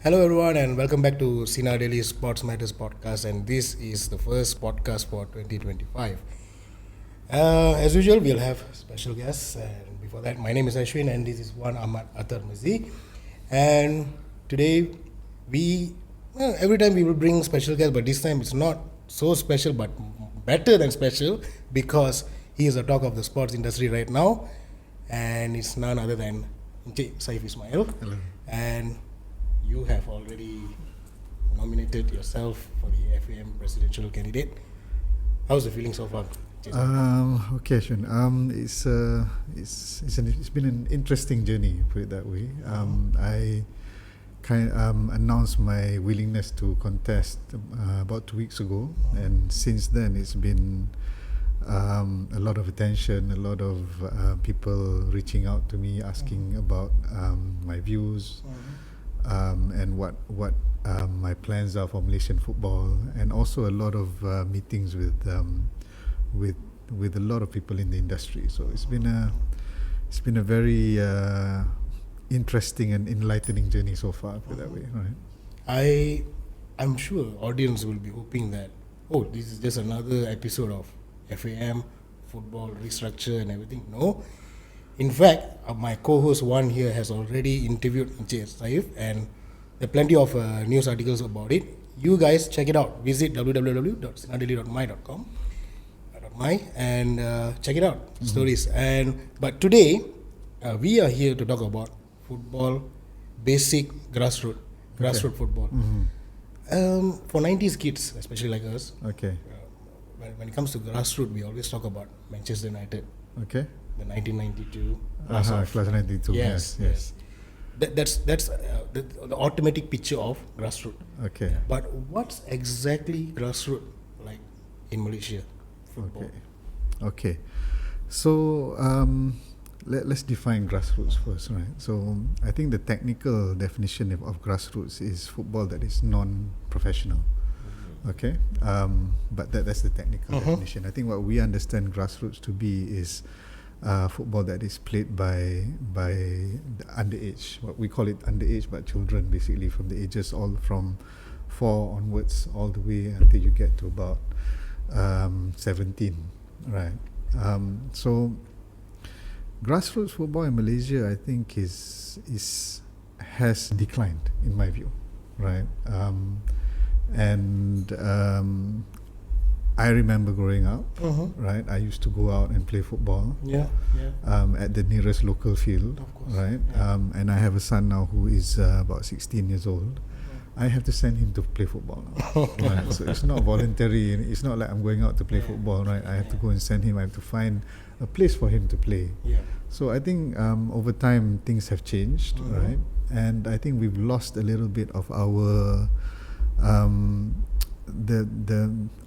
Hello, everyone, and welcome back to Sinar Daily Sports Matters podcast. And this is the first podcast for 2025. As usual, we'll have special guests. And before that, my name is Ashwin, and this is Wan Ahmad Atar Mazi. And today, every time we will bring special guests, but this time it's not so special, but better than special because he is the talk of the sports industry right now, and it's none other than Sayf Ismail. Hello. And you have already nominated yourself for the FAM presidential candidate. How's the feeling so far? Okay, Ashwin. It's been an interesting journey, put it that way. I announced my willingness to contest about 2 weeks ago, and since then it's been a lot of attention, a lot of people reaching out to me asking about my views. And what my plans are for Malaysian football, and also a lot of meetings with a lot of people in the industry. So it's been a very interesting and enlightening journey so far, put it that way, right? I'm sure audience will be hoping that this is just another episode of FAM football restructure and everything. No. In fact, my co-host Wan here has already interviewed Sayf, and there are plenty of news articles about it. You guys check it out. Visit www.sinardaily.my.com and check it out. Stories. But today we are here to talk about football, basic grassroots football. For 90s kids, especially like us. Okay. When it comes to grassroots, we always talk about Manchester United. Okay. The 1992 class 92. Yes. That's the automatic picture of grassroots. Okay. But what's exactly grassroots like in Malaysia football? Okay. So let's define grassroots first, right? So I think the technical definition of grassroots is football that is non-professional. Okay. But that's the technical definition. I think what we understand grassroots to be is football that is played by the underage. What we call it underage, but children basically from the ages all from 4 onwards, all the way until you get to about 17, right? So grassroots football in Malaysia, I think, has declined in my view, right? I remember growing up, right? I used to go out and play football. At the nearest local field, of course, right? And I have a son now who is about 16 years old. I have to send him to play football now. Right? So it's not voluntary. It's not like I'm going out to play football, right? I have to go and send him. I have to find a place for him to play. So I think over time things have changed, right? And I think we've lost a little bit of our the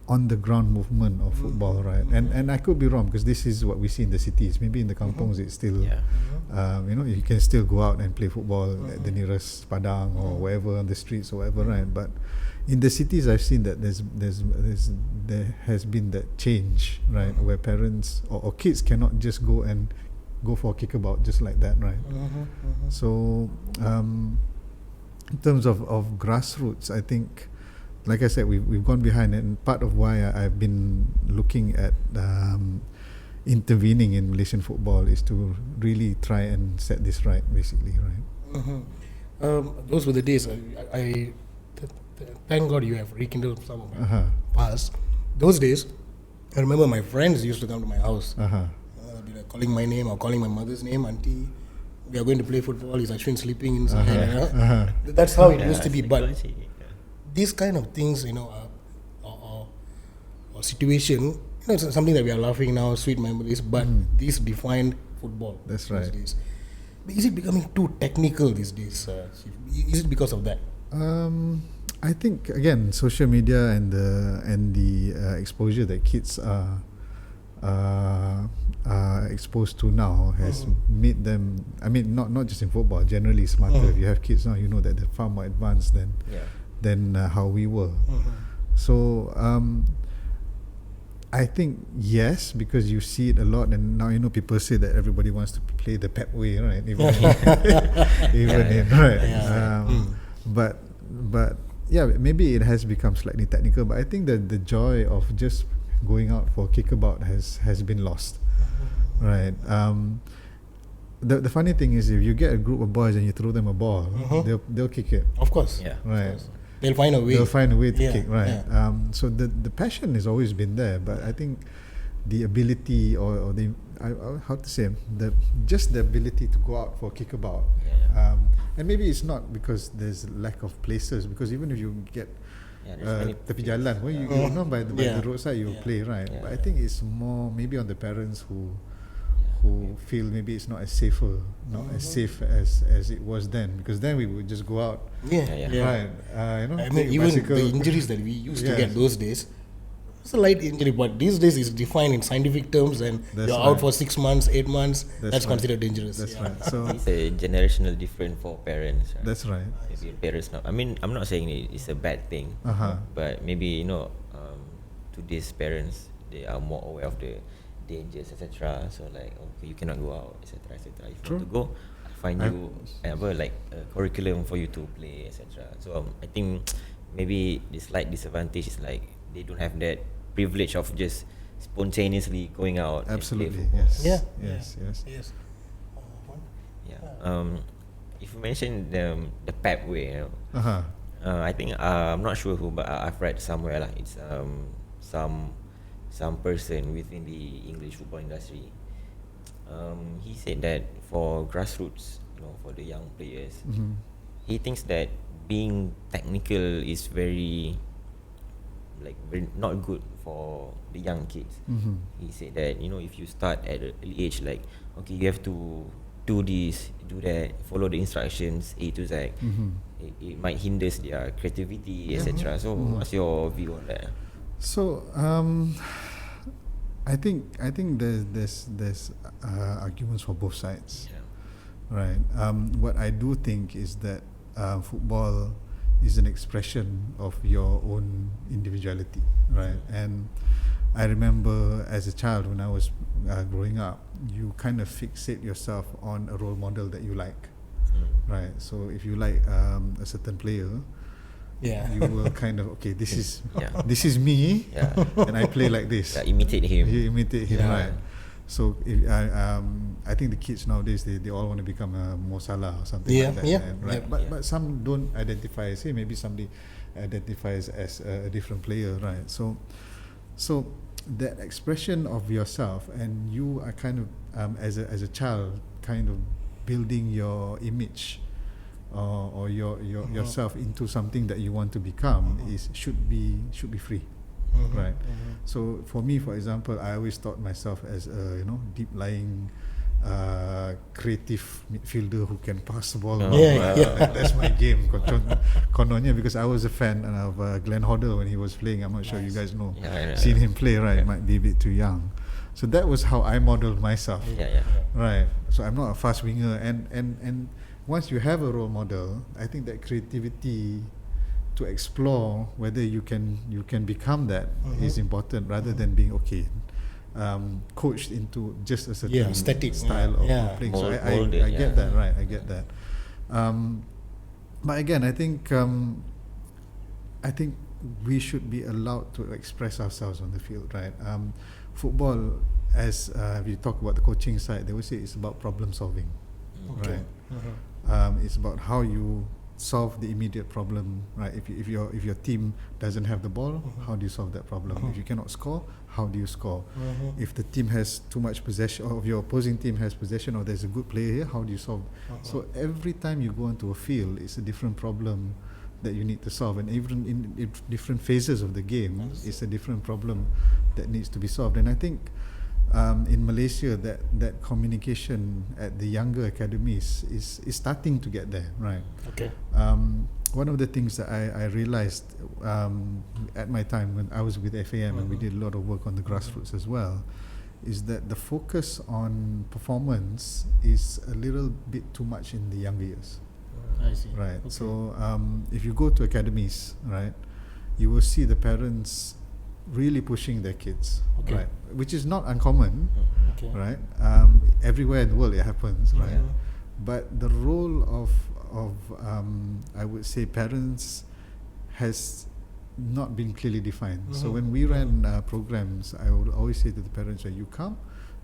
on the ground movement of football, right? And I could be wrong because this is what we see in the cities. Maybe in the kampongs it's still you can still go out and play football at the nearest padang or wherever on the streets or whatever, right? But in the cities I've seen that there has been that change, right? Where parents or kids cannot just go for a kickabout just like that, right? So in terms of grassroots, I think, like I said, we've gone behind, and part of why I've been looking at intervening in Malaysian football is to really try and set this right, basically, right? Those were the days. I thank God you have rekindled some of my past. Those days, I remember my friends used to come to my house, be like calling my name or calling my mother's name, auntie. We are going to play football. Is Ashwin sleeping inside? That's how it used to be. But these kind of things, or situation, it's something that we are laughing now, sweet memories, but these defined football. That's right. Days. But is it becoming too technical these days? Is it because of that? I think, again, social media and the exposure that kids are exposed to now has made them, I mean, not just in football, generally smarter. If you have kids now, you know that they're far more advanced than how we were. So I think yes, because you see it a lot, and now people say that everybody wants to play the Pep way, right? Even but yeah, maybe it has become slightly technical, but I think that the joy of just going out for a kickabout has been lost, right? The funny thing is, if you get a group of boys and you throw them a ball, they'll kick it. Of course. Yeah. Right. Of course. They'll find a way. They'll find a way to Yeah, kick, right? yeah. So the passion has always been there, but I think the ability or the how to say just the ability to go out for a kickabout, and maybe it's not because there's lack of places, because even if you get tepi jalan, well, you know by the roadside you play, right? Yeah. But I think it's more maybe on the parents who feel maybe it's not as safe as it was then, because then we would just go out, right? I mean, even bicycle. the injuries that we used to Yes. get those days, it's a light injury, but these days it's defined in scientific terms, and That's you're right. out for 6 months, 8 months. That's right. considered dangerous. That's right. So It's a generational difference for parents. Right? that's right. Maybe parents now. I mean, I'm not saying it's a bad thing, but maybe today's parents, they are more aware of the dangers, etc. So like, okay, you cannot go out, etc., etc. If you want to go, I find you a curriculum for you to play, etc. So I think maybe the slight disadvantage is like they don't have that privilege of just spontaneously going out. Absolutely. And play football. Yes. Yeah. Yes. Yeah. If you mention the pep way, I think I'm not sure who, but I've read somewhere lah. It's some person within the English football industry. He said that for grassroots, for the young players, he thinks that being technical is very not good for the young kids. He said that if you start at an early age, like, okay, you have to do this, do that, follow the instructions A to Z, it might hinder their creativity, etc. So what's your view on that? So I think there's arguments for both sides, right? What I do think is that football is an expression of your own individuality, right? And I remember as a child when I was growing up, you kind of fixate yourself on a role model that you like, right? So if you like a certain player, you will kind of, okay, this is me, and I play like this. Imitate him. You imitate him, right? So if I think the kids nowadays they all want to become a Mo Salah or something like that, right? But some don't identify as him. Maybe somebody identifies as a different player, right? So that expression of yourself, and you are kind of as a child kind of building your image or yourself into something that you want to become should be free. Right. So for me, for example, I always thought myself as a deep lying creative midfielder who can pass the ball. That's my game, kononnya, because I was a fan of Glenn Hoddle when he was playing. I'm not sure you guys know, seen him play, right? Might be a bit too young. So that was how I modeled myself. Right. So I'm not a fast winger, and once you have a role model, I think that creativity to explore whether you can become that is important, rather than being coached into just a certain static style of playing. So I get that, right? I get that. But again, I think we should be allowed to express ourselves on the field, right? Football, as we talk about the coaching side, they always say it's about problem solving, right? It's about how you solve the immediate problem, right? If your team doesn't have the ball, how do you solve that problem? If you cannot score, how do you score? If the team has too much possession, or if your opposing team has possession, or there's a good player here, how do you solve? So every time you go into a field, it's a different problem that you need to solve, and even in different phases of the game, it's a different problem that needs to be solved. And I think in Malaysia, that communication at the younger academies is starting to get there, right? One of the things that I realized at my time when I was with FAM, and we did a lot of work on the grassroots as well, is that the focus on performance is a little bit too much in the younger years. I see. Right. So if you go to academies, right, you will see the parents really pushing their kids, right, which is not uncommon, right? Everywhere in the world it happens, right? but the role of I would say parents has not been clearly defined. So when we ran programs, I would always say to the parents, when you come,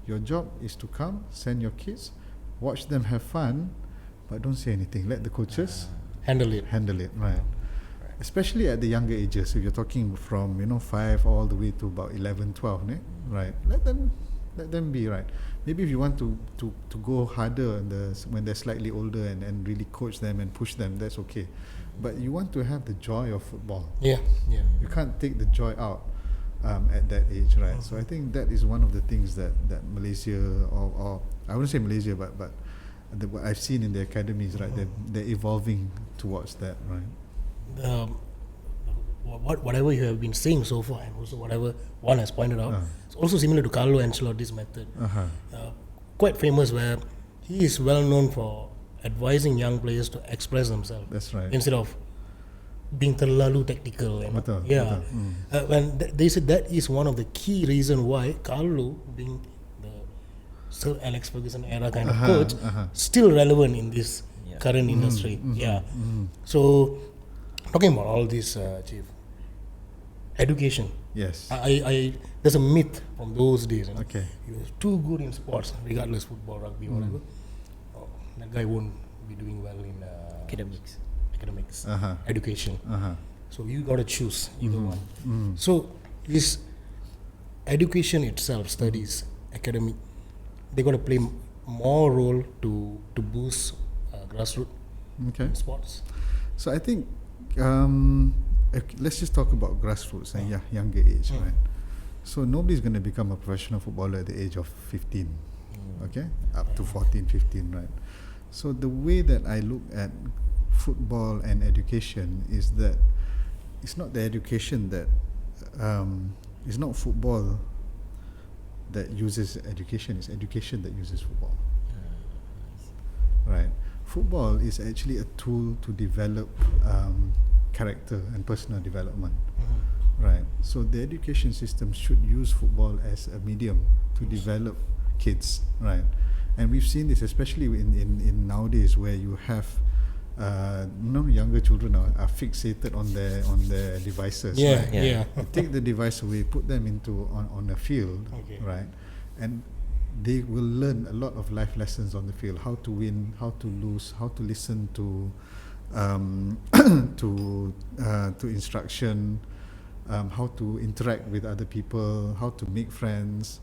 your job is to come, send your kids, watch them have fun, but don't say anything. Let the coaches handle it. Right. Especially at the younger ages. If you're talking from 5 all the way to about 11, 12, right? Let them be, right. Maybe if you want to go harder when they're slightly older and really coach them and push them, that's okay. But you want to have the joy of football. Yeah. You can't take the joy out at that age, right? So I think that is one of the things that Malaysia or I wouldn't say Malaysia, but what I've seen in the academies, right? They're evolving towards that, right? Whatever you have been saying so far, and also whatever one has pointed out, it's also similar to Carlo Ancelotti's method. Quite famous, where he is well known for advising young players to express themselves. That's right. Instead of being terlalu tactical. Betul. When they said that is one of the key reason why Carlo, being the Sir Alex Ferguson era kind of coach, still relevant in this current industry. So talking about all this, Chief, education. Yes. I there's a myth from those days. Okay. He was too good in sports, regardless football, rugby, whatever. Oh, that guy won't be doing well in Academics. Education. So you got to choose either one. So is education itself, studies, academic, they got to play more role to boost grassroots sports. So I think let's just talk about grassroots and younger age, right? So nobody's going to become a professional footballer at the age of 15, okay, up to 14, 15, right? So the way that I look at football and education is that it's not the education that it's not football that uses education, it's education that uses football, right? Football is actually a tool to develop character and personal development, right? So the education system should use football as a medium to develop kids, right? And we've seen this especially in nowadays, where you have younger children are fixated on their devices, right? You take the device away, put them on a field, right? And they will learn a lot of life lessons on the field: how to win, how to lose, how to listen to to instruction, how to interact with other people, how to make friends,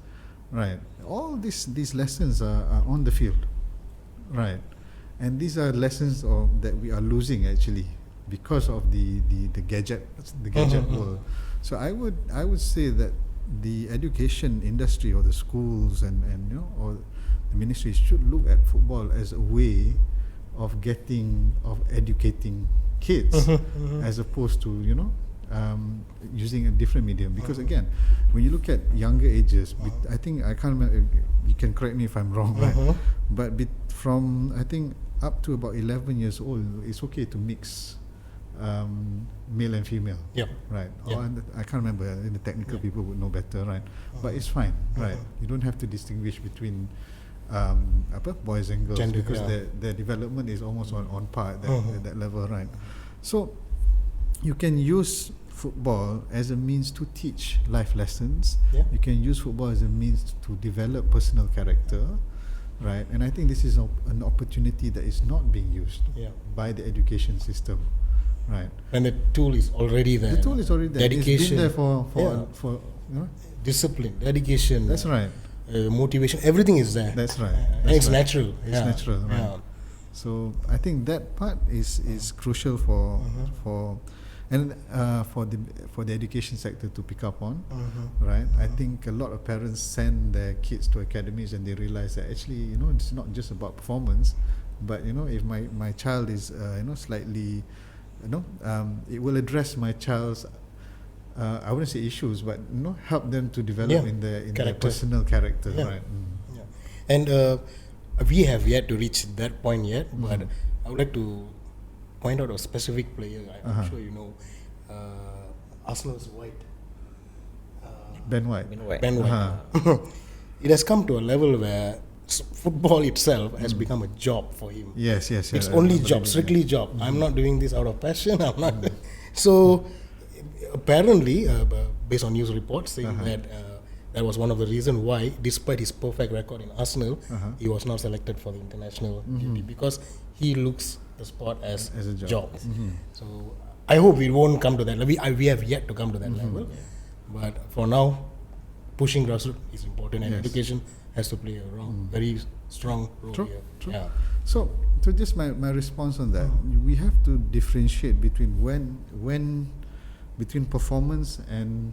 right? All these lessons are on the field, right? And these are lessons that we are losing actually because of the gadget world. So I would say that the education industry or the schools and or the ministries should look at football as a way of educating kids as opposed to using a different medium, because again, when you look at younger ages, I think, I can't remember, you can correct me if I'm wrong, right? But from I think up to about 11 years old, it's okay to mix male and female, right? I can't remember, the technical people would know better, right? But it's fine, right? You don't have to distinguish between boys and girls, gender, because their development is almost on par at that level, right? So you can use football as a means to teach life lessons. You can use football as a means to develop personal character, right? And I think this is an opportunity that is not being used by the education system, right? And the tool is already there. The tool is already there. Dedication. It's been there for discipline, dedication. That's right. Motivation, everything is there. That's right. And it's natural. It's natural, right? So I think that part is crucial for the education sector to pick up on, right? I think a lot of parents send their kids to academies and they realize that actually, it's not just about performance, but if my child is slightly, it will address my child's I wouldn't say issues, but help them to develop in their personal character, right? And we have yet to reach that point yet, but I would like to point out a specific player. I'm sure you know, Arsenal's White. Ben White. Ben White. It has come to a level where football itself has become a job for him. Yes. It's only job, strictly job. I'm not doing this out of passion. I'm not. So apparently, based on news reports, saying that that was one of the reasons why, despite his perfect record in Arsenal, he was not selected for the international duty, because he looks the sport as a job. So I hope we won't come to that. We have yet to come to that level, but for now, pushing grassroots is important, and education has to play a very strong role here. True. Yeah. So just my response on that, we have to differentiate between between performance and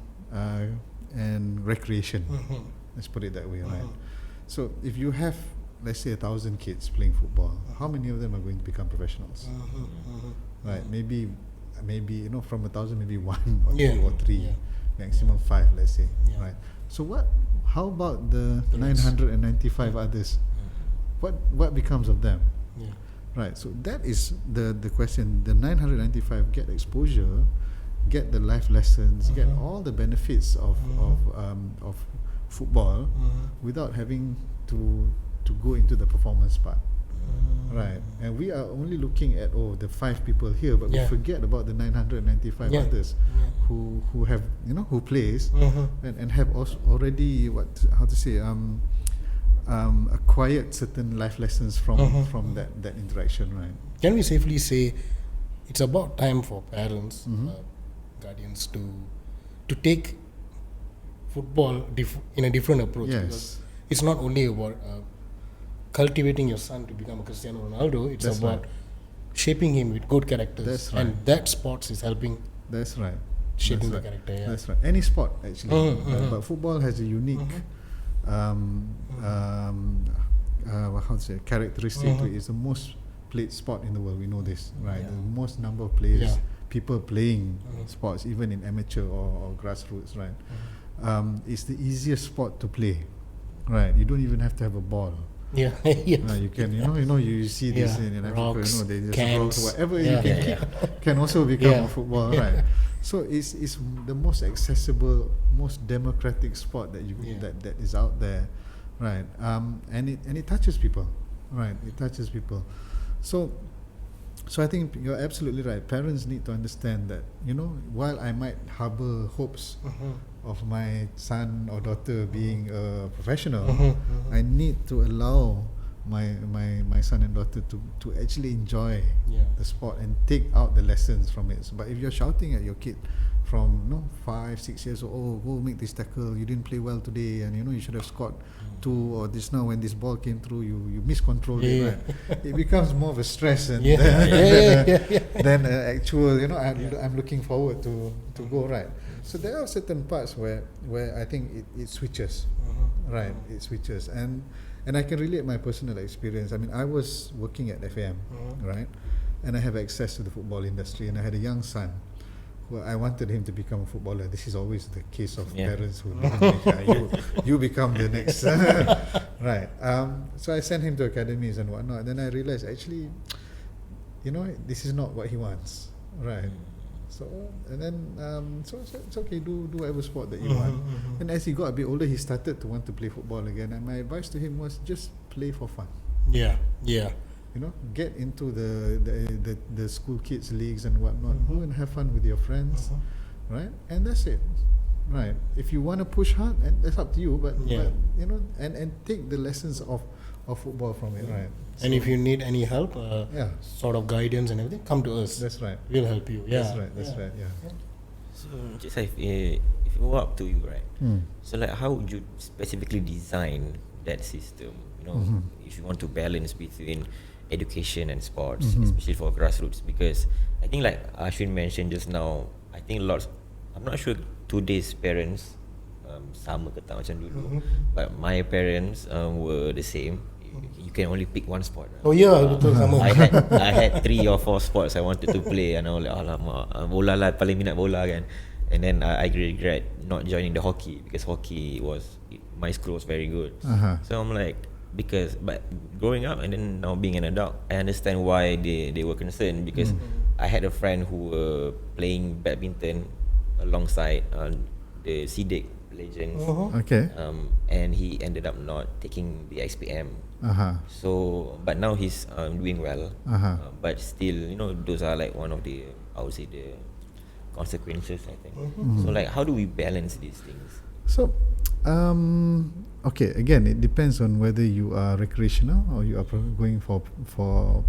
recreation. Let's put it that way, right? So if you have, let's say, 1,000 kids playing football, how many of them are going to become professionals? Right? Maybe from 1,000, maybe 1 or 2 or 3, maximum 5, let's say. Right? So how about the 995 others? What becomes of them? Right. So that is the question. The 995 get exposure, get the life lessons, get all the benefits of football without having to go into the performance part. Right. And we are only looking at the 5 people here, but we forget about the 995 others who have who plays and have also already acquired certain life lessons from that interaction, right? Can we safely say it's about time for parents, guardians to take football in a different approach? Yes. Because it's not only about cultivating your son to become a Cristiano Ronaldo. It's about shaping him with good characters. That's right. And that sports is helping. That's right. Shaping the character. Yeah. That's right. Any sport actually, but football has a unique characteristic to it. It's the most played sport in the world. We know this, right? The most number of players, people playing sports, even in amateur or grassroots, right? It's the easiest sport to play, right? You don't even have to have a ball. Yeah. You can, you see this in Africa. Rocks, They just cans, rocks, whatever you can keep can also become a football, right? So it's the most accessible, most democratic sport that that is out there, right? And it touches people, right? It touches people. So I think you're absolutely right. Parents need to understand that, while I might harbor hopes of my son or daughter being a professional, I need to allow my son and daughter to actually enjoy the sport and take out the lessons from it. But if you're shouting at your kid from 5-6 years old, go make this tackle, you didn't play well today, and you should have scored 2, or just now when this ball came through, you miscontrolled it, right? It becomes more of a stress than actual. I'm looking forward to go, right. So there are certain parts where I think it switches, right? It switches, and I can relate my personal experience. I mean, I was working at FAM, right, and I have access to the football industry, and I had a young son. Well, I wanted him to become a footballer. This is always the case of parents who you become the next, right? So I sent him to academies and whatnot. And then I realized actually, this is not what he wants, right? So and then so it's okay. Do whatever sport that you want. And as he got a bit older, he started to want to play football again. And my advice to him was just play for fun. Yeah. Get into the school kids leagues and whatnot. Go and have fun with your friends, right? And that's it, right? If you want to push hard, and that's up to you. But and take the lessons of football from it, right? And if you need any help, sort of guidance and everything, come to us. That's right. We'll help you. That's right. Yeah. So, just if it were up to you, right? So, like, how would you specifically design that system? If you want to balance between education and sports, especially for grassroots, because I think, like Ashwin mentioned just now, I think I'm not sure today's parents sama ke tak macam dulu, but my parents were the same. You can only pick one sport. Oh yeah, betul sama. I had 3 or 4 sports I wanted to play, and I was like, alamak, bola lah, paling minat bola kan. And then I regret not joining the hockey, because hockey my school was very good. So I'm like, but growing up and then now being an adult, I understand why they were concerned, because I had a friend who were playing badminton alongside the CDIC Legends. Okay. And he ended up not taking the XPM. So, but now he's doing well. But still, you know, those are like one of the, I would say, the consequences, I think. So, like, how do we balance these things? So, okay, again, it depends on whether you are recreational or you are going for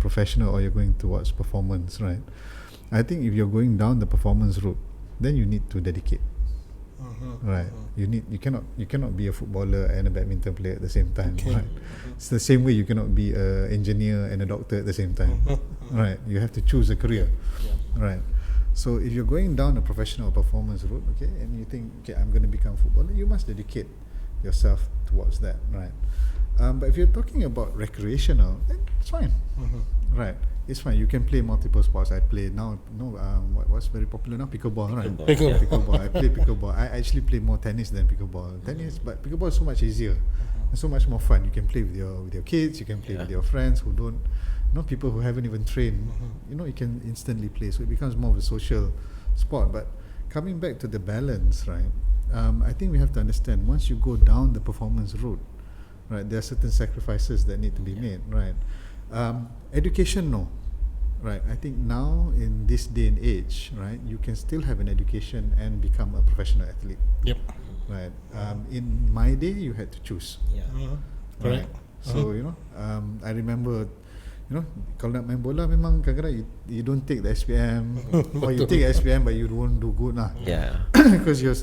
professional, or you're going towards performance, right? I think if you're going down the performance route, then you need to dedicate. Right, you cannot be a footballer and a badminton player at the same time. Right, it's the same way you cannot be an engineer and a doctor at the same time. Right, you have to choose a career. Right, so if you're going down a professional performance route, okay, and you think, okay, I'm going to become a footballer, you must dedicate yourself towards that. Right, but if you're talking about recreational, then it's fine. Right, it's fine. You can play multiple sports. I play now. What's very popular now? Pickleball, right? Pickleball. I play pickleball. I actually play more tennis than pickleball. But pickleball is so much easier and so much more fun. You can play with your kids. You can play with your friends who don't, people who haven't even trained. You can instantly play. So it becomes more of a social sport. But coming back to the balance, right? I think we have to understand, once you go down the performance route, right, there are certain sacrifices that need to be made, right? Education, no. Right, I think now in this day and age, right, you can still have an education and become a professional athlete. Yep. Right. In my day, you had to choose. Right. So I remember, kalau nak main bola memang kadang-kadang you don't take the SPM, or you take SPM but you won't do good lah. Because you're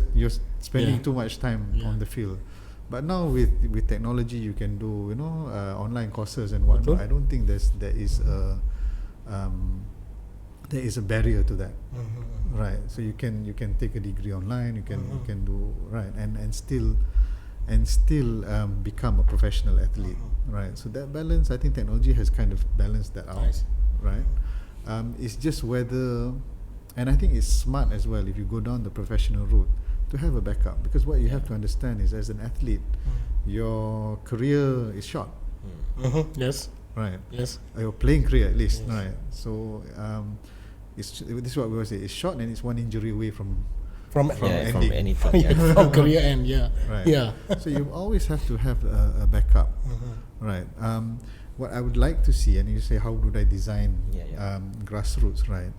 spending too much time on the field. But now with technology, you can do online courses and whatnot. I don't think there is a barrier to that, right? So you can take a degree online. You can do right and still become a professional athlete, right? So that balance, I think technology has kind of balanced that out, right? It's just whether, and I think it's smart as well if you go down the professional route, to have a backup, because what you have to understand is, as an athlete, your career is short. Yes. Right. Yes. Your playing career, at least. Right. So this is what we always say: it's short, and it's one injury away from ending. From career end. Right. So you always have to have a backup. Right. What I would like to see, and you say, how would I design grassroots? Right.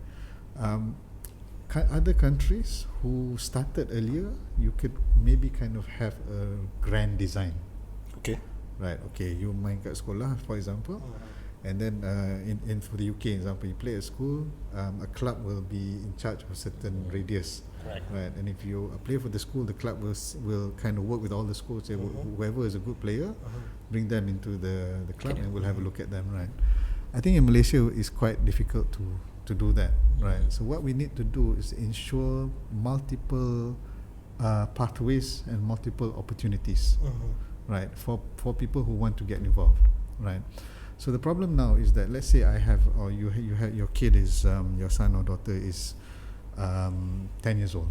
Other countries who started earlier, you could maybe kind of have a grand design. Okay. Right. Okay. You main kat sekolah, for example, and then in for the UK example, you play at school. A club will be in charge of a certain radius. Right. And if you play for the school, the club will kind of work with all the schools. Say whoever is a good player, bring them into the club, and we'll have a look at them. Right. I think in Malaysia it's quite difficult to do that, right? So what we need to do is ensure multiple pathways and multiple opportunities, right, for people who want to get involved, right? So the problem now is that, let's say I have, or you have, your kid is your son or daughter is 10 years old,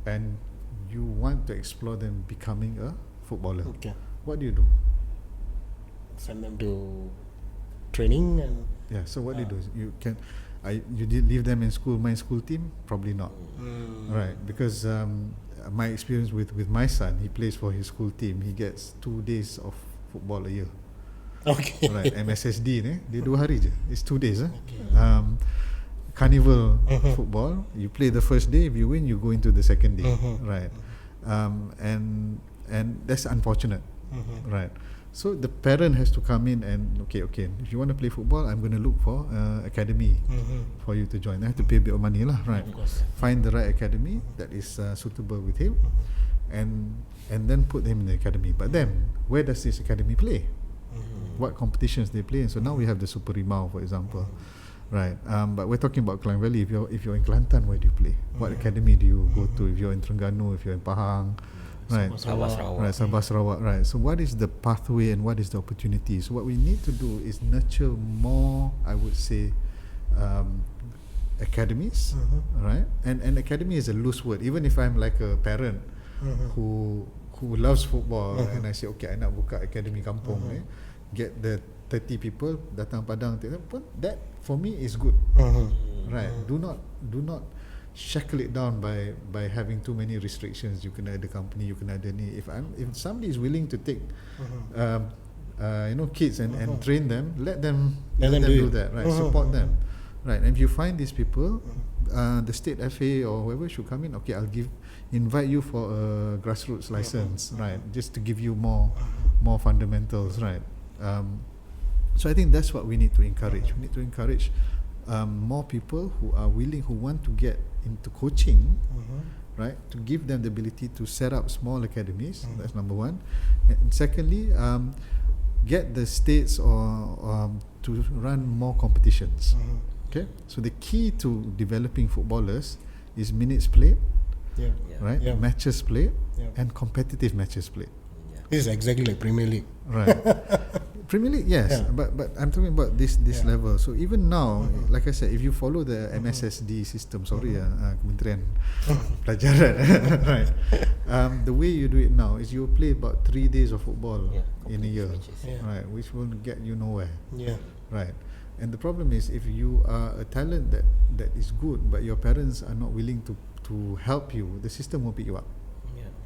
and you want to explore them becoming a footballer. Okay. What do you do? Send them to training and. So what do you do? You can. You did leave them in school, my school team? Probably not. Right, because my experience with my son, he plays for his school team. He gets 2 days of football a year. Okay. Right, MSSD ni, dia 2 hari je. It's 2 days. Carnival football, you play the first day, if you win, you go into the second day. Right. And that's unfortunate. Right. So the parent has to come in and okay. If you want to play football, I'm going to look for academy for you to join. I have to pay a bit of money lah, right? Find the right academy that is suitable with him, and then put him in the academy. But then, where does this academy play? What competitions they play? And so now we have the Super Rimau, for example, right? But we're talking about Klang Valley. If you're in Kelantan, where do you play? What academy do you go to? If you're in Terengganu, if you're in Pahang. Right, Sabah Sarawak. Right. So what is the pathway and what is the opportunity? So what we need to do is nurture more, I would say, academies, right? And academy is a loose word. Even if I'm like a parent who loves football, and I say, okay, I nak buka academy kampung, get the 30 people datang Padang, that for me is good, right? Do not shackle it down by having too many restrictions. You can add the company, you can add any. If somebody is willing to take kids and train them, let them do that, right? Support them, right? And if you find these people, the state FA or whoever should come in. Okay, I'll invite you for a grassroots license, right? Just to give you more fundamentals, right? So I think that's what we need to encourage. We need to encourage more people who are willing, who want to get into coaching, right? To give them the ability to set up small academies. That's number one. And secondly, get the states or to run more competitions. Okay, so the key to developing footballers is minutes played, right? Matches played, and competitive matches played. This is exactly like Premier League, right? Premier League, yes, but I'm talking about this level. So even now, like I said, if you follow the MSSD system, Kementerian Pelajaran, right? The way you do it now is you play about 3 days of football in a year, right? Which will get you nowhere, right? And the problem is, if you are a talent that is good, but your parents are not willing to help you, the system will pick you up.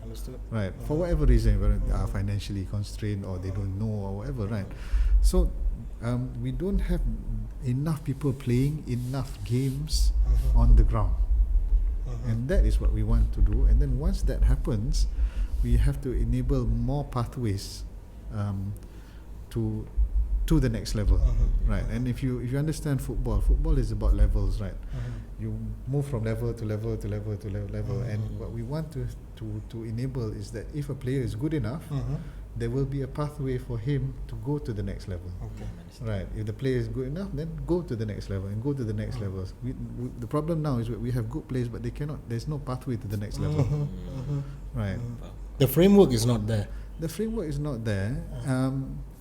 Understood. Right, for whatever reason, whether they are financially constrained or they don't know or whatever, right? So we don't have enough people playing enough games on the ground, and that is what we want to do. And then once that happens, we have to enable more pathways to the next level, right? And if you understand football is about levels, right? You move from level to level to level to level, and what we want to enable is that if a player is good enough, there will be a pathway for him to go to the next level. Right? If the player is good enough, then go to the next level and go to the next levels. The problem now is that we have good players, but they cannot. There's no pathway to the next level. Right? The framework is not there. The framework is not there.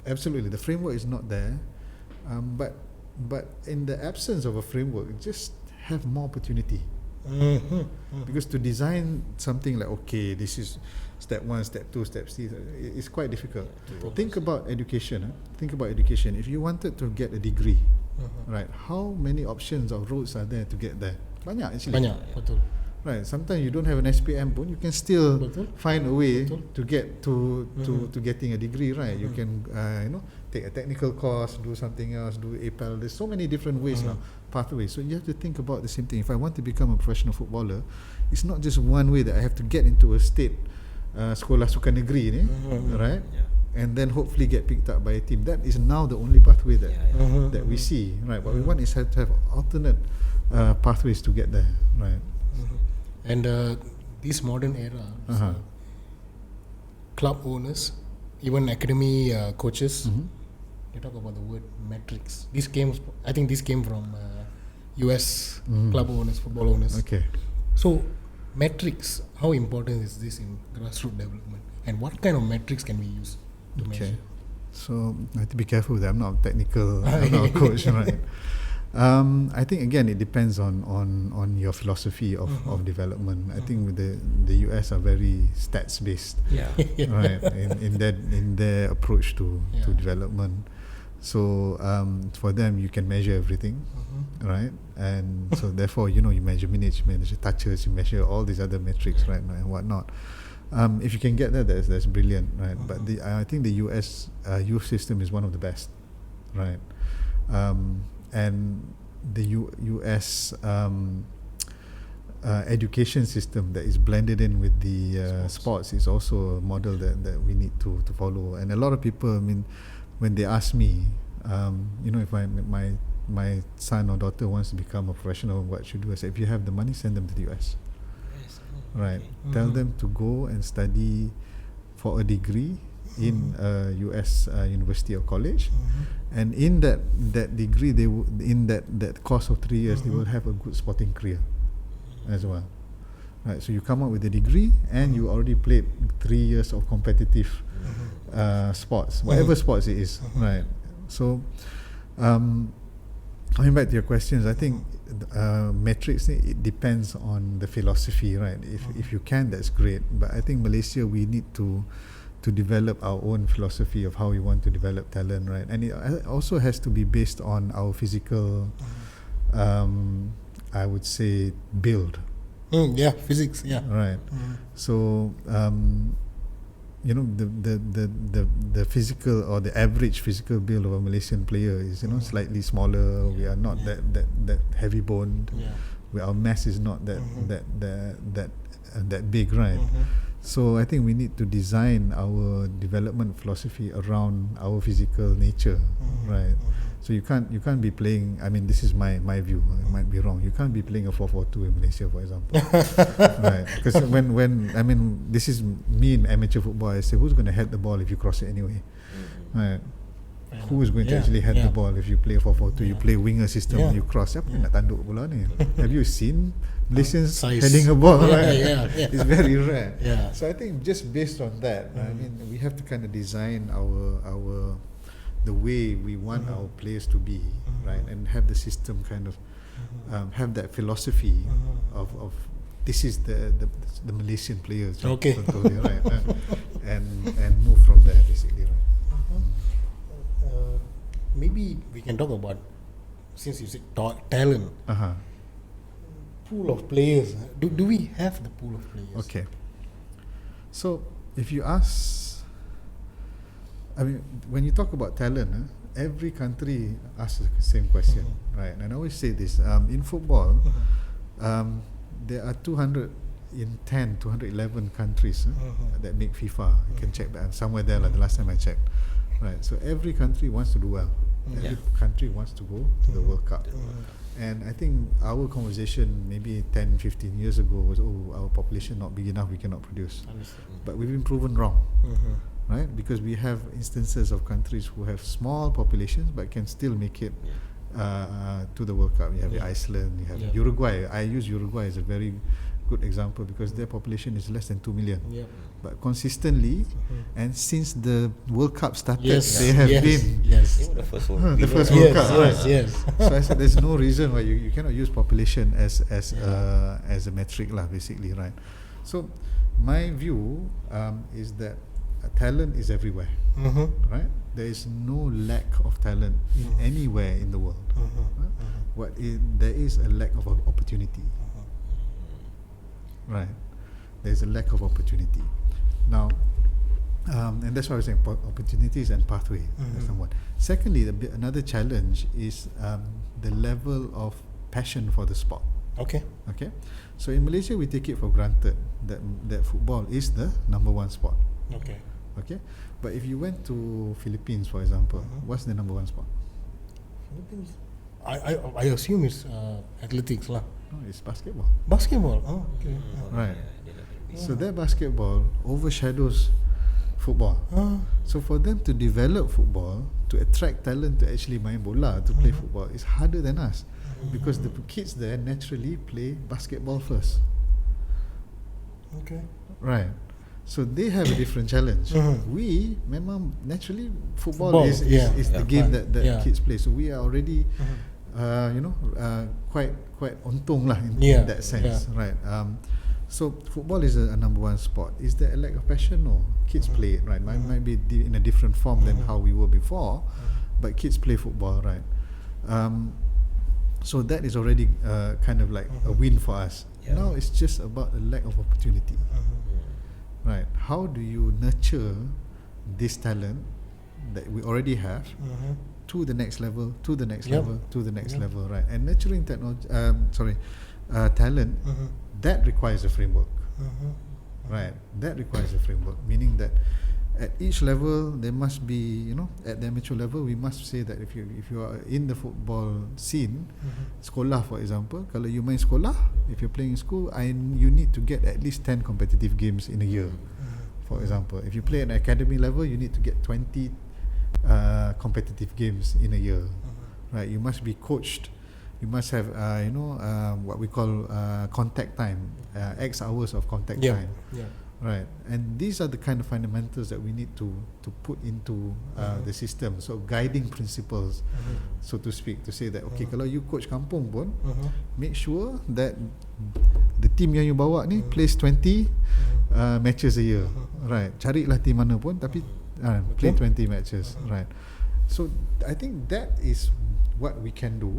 Absolutely, the framework is not there. But in the absence of a framework, just have more opportunity. Because to design something like, okay, this is step 1, step 2, step 3, it's quite difficult. Think about education. Think about education. If you wanted to get a degree, right, how many options of roads are there to get there? Banyak actually. Banyak, betul. Right, sometimes you don't have an SPM pun, you can still find a way to get to getting a degree, right? You can take a technical course, do something else, do APEL. There's so many different ways now, pathways. So you have to think about the same thing. If I want to become a professional footballer, it's not just one way that I have to get into a state sekolah sukan negeri ni, right? And then hopefully get picked up by a team. That is now the only pathway that we see, right? What we want is to have alternate pathways to get there, right? And this modern era, club owners, even academy coaches, they talk about the word metrics. I think this came from US club owners, football owners. Okay. So metrics, how important is this in grassroots development? And what kind of metrics can we use to measure? So I have to be careful with that. I'm not technical, I'm not a coach, right? I think again it depends on your philosophy of development. I think with the US are very stats based, right? In their approach to development. So for them you can measure everything, right? And so therefore you measure minutes, you measure touches, you measure all these other metrics, right, and whatnot. If you can get that's brilliant, right? But I think the US youth system is one of the best, right? And the US education system that is blended in with the sports is also a model that we need to follow. And a lot of people, I mean, when they ask me, if my son or daughter wants to become a professional, what should do? I say, if you have the money, send them to the US. Right. Tell them to go and study for a degree in a US university or college, and in that degree, in that course of 3 years, they will have a good sporting career as well. Right. So you come out with a degree, and you already played 3 years of competitive sports, whatever sports it is. Right. So coming back to your questions, I think metrics, it depends on the philosophy, right? If you can, that's great. But I think Malaysia, we need to develop our own philosophy of how we want to develop talent, right? And it also has to be based on our physical, I would say, build, Yeah, physics. Yeah. Right. So you know, the physical or the average physical build of a Malaysian player is, you know, slightly smaller. We are not that heavy boned. Yeah. Our mass is not that big, right? So I think we need to design our development philosophy around our physical nature, right? So you can't be playing. I mean, this is my view. It might be wrong. You can't be playing a 4-4-2 in Malaysia, for example, right? Because when I mean, this is me in amateur football. I say, who's going to head the ball if you cross it anyway, right? Who is going to actually head the ball if you play 4-4-2? You play winger system, you cross. Siapa nak tanduk bola ni? Have you seen Malaysians heading a ball? Right? It's very rare. So I think just based on that, I mean, we have to kind of design our the way we want our players to be, right? And have the system kind of have that philosophy of this is the Malaysian players, Okay. right? And move from there, basically, right? Maybe we can talk about, since you said talent, pool of players. Do we have the pool of players? Okay. So if you ask, I mean, when you talk about talent, every country asks the same question, right? And I always say this: in football, there are 211 countries that make FIFA. You can check that. I'm somewhere there, like the last time I checked. Right, so every country wants to do well. Every country wants to go to the World Cup. And I think our conversation maybe 10, 15 years ago was, our population not big enough, we cannot produce. But we've been proven wrong, right? Because we have instances of countries who have small populations but can still make it to the World Cup. You have Iceland, you have Uruguay. I use Uruguay as a very good example because their population is less than 2 million. But consistently, and since the World Cup started, they have been They were the first one. the first World Cup. Yes. So I said there's no reason why you cannot use population as a metric lah, basically, right? So my view is that talent is everywhere, right? There is no lack of talent anywhere in the world. There is a lack of opportunity, right? There's a lack of opportunity. Now, and that's why I was saying opportunities and pathway. That's number one. Secondly, another challenge is the level of passion for the sport. Okay. So in Malaysia, we take it for granted that football is the number one sport. Okay. But if you went to Philippines, for example, what's the number one sport? Philippines, I assume it's athletics lah. No, it's basketball. Basketball. Oh, okay. Right. So that basketball overshadows football. So for them to develop football, to attract talent to actually main bola, to play football, is harder than us because the kids there naturally play basketball first. Okay. Right. So they have a different challenge. We memang naturally football is the game that kids play. So we are already quite untung lah in that sense, right? So football is a number one sport. Is there a lack of passion? No, kids play it, right? Might be in a different form than how we were before, but kids play football, right? So that is already kind of like a win for us. Now it's just about a lack of opportunity, right? How do you nurture this talent that we already have to the next level, to the next level, to the next level, right? And nurturing talent that requires a framework, right? That requires a framework, meaning that at each level there must be, at the amateur level we must say that if you are in the football scene, sekolah for example, kalau you main sekolah, if you're playing in school, you need to get at least 10 competitive games in a year, for example. If you play at an academy level, you need to get 20 competitive games in a year, right? You must be coached. You must have what we call contact time, X hours of contact time, right? And these are the kind of fundamentals that we need to put into the system. So guiding principles, so to speak, to say that okay, kalau you coach kampung pun, make sure that the team yang you bawa ni plays 20 matches a year, right? Carilah team mana pun tapi play 20 matches, right? So I think that is what we can do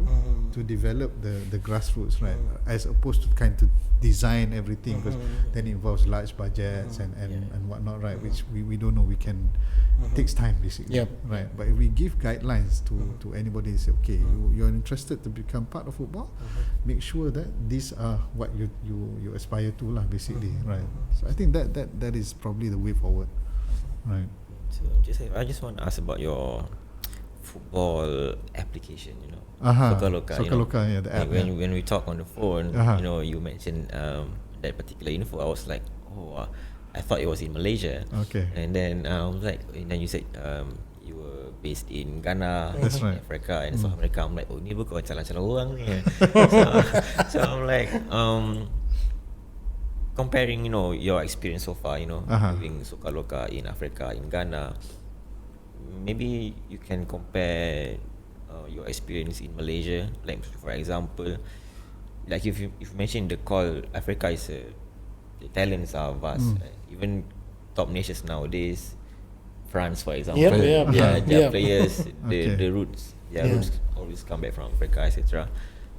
to develop the grassroots, right? As opposed to kind to design everything, because then it involves large budgets and whatnot, right? Which we don't know. We can takes time basically, right? But if we give guidelines to anybody, say, okay, you're interested to become part of football, make sure that these are what you aspire to lah, basically, right? So I think that is probably the way forward, right? So I just want to ask about your football application, you know, Soka Loka, yeah, the app. When we talk on the phone, you know, you mentioned that particular info. I was like, I thought it was in Malaysia. Okay. And then I was like, and then you said you were based in Ghana, That's right. Africa, and South America. I'm like, oh, ni bukan calon-calon orang ni. So I'm like, comparing, you know, your experience so far, you know, doing Soka Loka in Africa, in Ghana, maybe you can compare your experience in Malaysia. Like, for example, like if you mentioned the call, Africa is the talents are vast. Right? Even top nations nowadays, France, for example, their players, the roots, roots always come back from Africa, etc.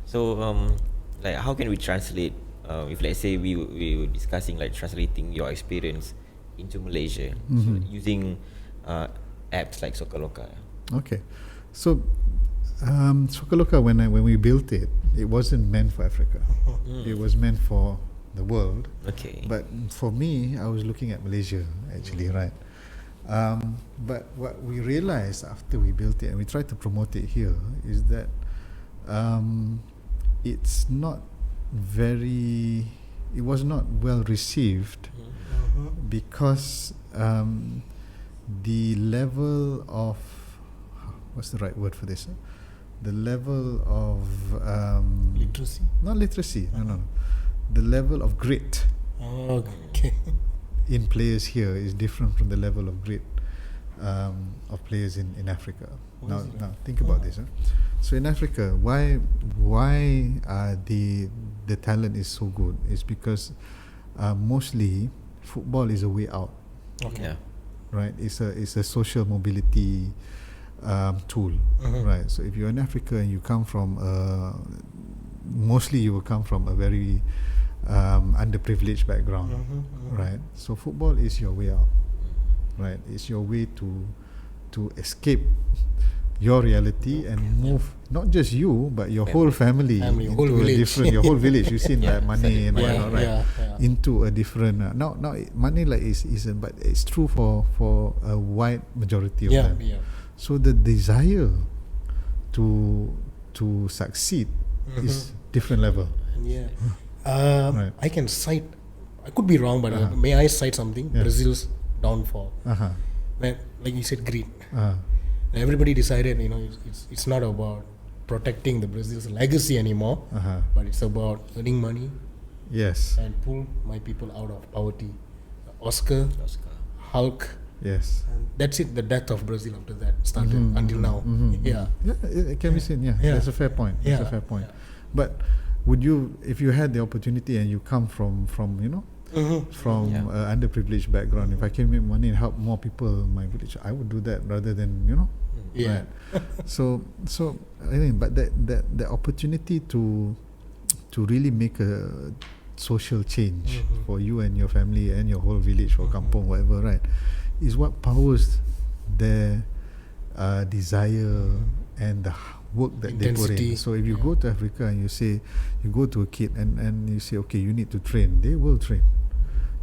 So, like, how can we translate? If let's say we were discussing like translating your experience into Malaysia, so using apps like Soka Loka. Okay, so Soka Loka, when we built it, it wasn't meant for Africa. It was meant for the world. Okay. But for me, I was looking at Malaysia actually, right? But what we realized after we built it and we tried to promote it here is that it's not it was not well received because the level of, what's the right word for this? The level of literacy? Not literacy, no. The level of grit in players here is different from the level of grit of players in Africa. Now think about this. So in Africa, why the talent is so good is because mostly football is a way out. Okay. Yeah. Right, it's a social mobility tool, right? So if you're in Africa and you come from mostly you will come from a very underprivileged background, right? So football is your way out, right? It's your way to escape your reality and move not just you but your whole family into whole a village. different, your whole village. You've seen like money and whatnot, right? Into a different now money like is but it's true for a wide majority of them. So the desire to succeed is different level. Right. I can cite, I could be wrong, but may I cite something? Brazil's downfall. When, like you said, greed. Everybody decided, you know, it's not about protecting the Brazil's legacy anymore, but it's about earning money. Yes. And pull my people out of poverty. Oscar, Hulk. Yes. And that's it. The death of Brazil after that started until now. Yeah, it can be seen. That's a fair point. That's a fair point. But would you, if you had the opportunity and you come from you know, from underprivileged background, if I can make money and help more people in my village, I would do that rather than, you know. Right. So I mean, but that opportunity to really make a social change for you and your family and your whole village or kampong, whatever, right, is what powers their desire and the work that intensity. they put in. So if you go to Africa and you say, you go to a kid and you say, okay, you need to train, they will train.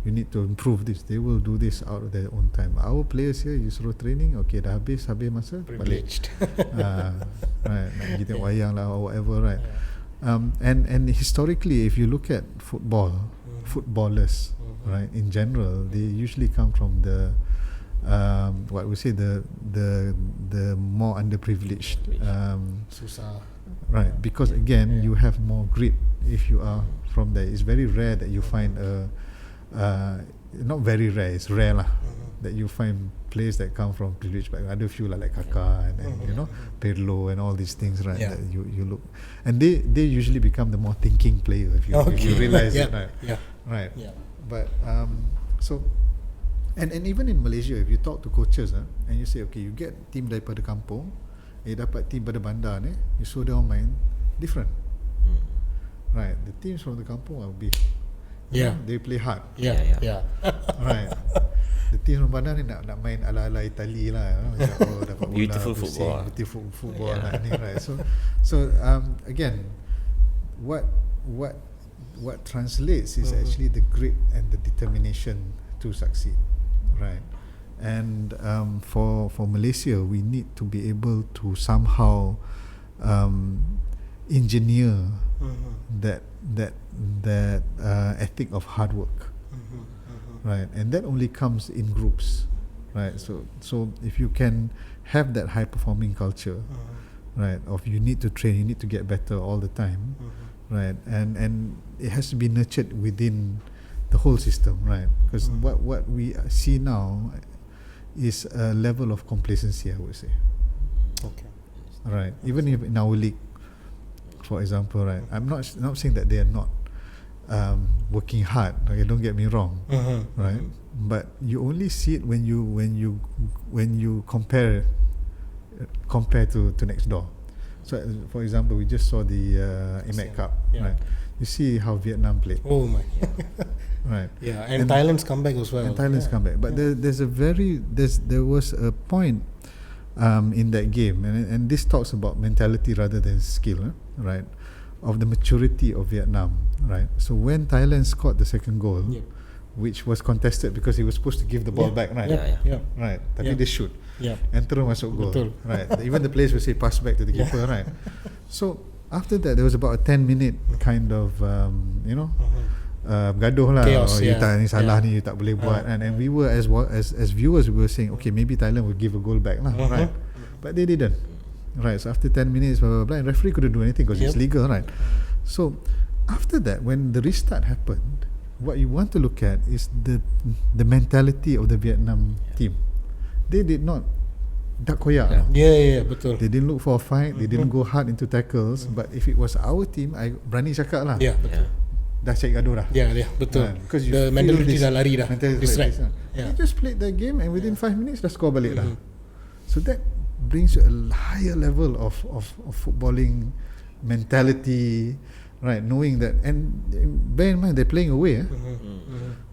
You need to improve this, they will do this out of their own time. Our players here, you suruh training, okay, dah habis masa, Privileged. Right, nak pergi tengok wayang lah or whatever, right? And historically, if you look at footballers, right, in general, they usually come from the what we say the more underprivileged, right? Because again, you have more grit if you are from there. It's very rare that you find not very rare, it's rare lah, that you find players that come from privileged background. Other few like Kaka and you know, Pirlo and all these things, right? That you look, and they usually become the more thinking player if you realize it, right? Right. But so and even in Malaysia, if you talk to coaches and you say, okay, you get team daripada kampung dapat team pada bandar ni, you saw them main different. Right, the teams from the kampung are big. Yeah. They play hard. Yeah. Right. The team from bandar ni nak main ala-ala Itali lah, macam dapat bola, Beautiful pusing, football. beautiful football lah ni, right. So again, what translates is actually the grit and the determination to succeed, right. And for Malaysia, we need to be able to somehow engineer that ethic of hard work, right. And that only comes in groups, right. So if you can have that high performing culture, right, of you need to train, you need to get better all the time, right, and it has to be nurtured within the whole system, right. Because what we see now is a level of complacency, I would say. Okay. Right. Even if in our league, for example, right, I'm not saying that they are not working hard. Okay, don't get me wrong, right? But you only see it when you compare to next door. So, for example, we just saw the AMEC Cup, right? You see how Vietnam played. Oh my. Right. Yeah, and Thailand's come back as well. And Thailand's come back, but there was a point in that game, and this talks about mentality rather than skill, right? Of the maturity of Vietnam, right? So when Thailand scored the second goal, which was contested because he was supposed to give the ball back, right? Right. Tapi they shoot, and terus masuk goal, right? Even the players will say pass back to the keeper, right? So after that, there was about a 10-minute kind of gaduh lah. Chaos, you tak ni salah ni, you tak boleh buat, and we were as viewers, we were saying, okay, maybe Thailand will give a goal back lah, right? But they didn't, right? So after 10 minutes, blah, blah, blah, and referee couldn't do anything because it's legal, right? So after that, when the restart happened, what you want to look at is the mentality of the Vietnam team. They did not dak koyak. Yeah, betul. They didn't look for a fight. They didn't go hard into tackles. But if it was our team, I berani cakap lah. Yeah, betul. Dah cari gaduh dah. Yeah, betul. Because the mentality dah lari dah. Distract. They just played the game and within 5 minutes dah score balik dah. So that brings you a higher level of footballing mentality, right? Knowing that, and bear in mind they're playing away,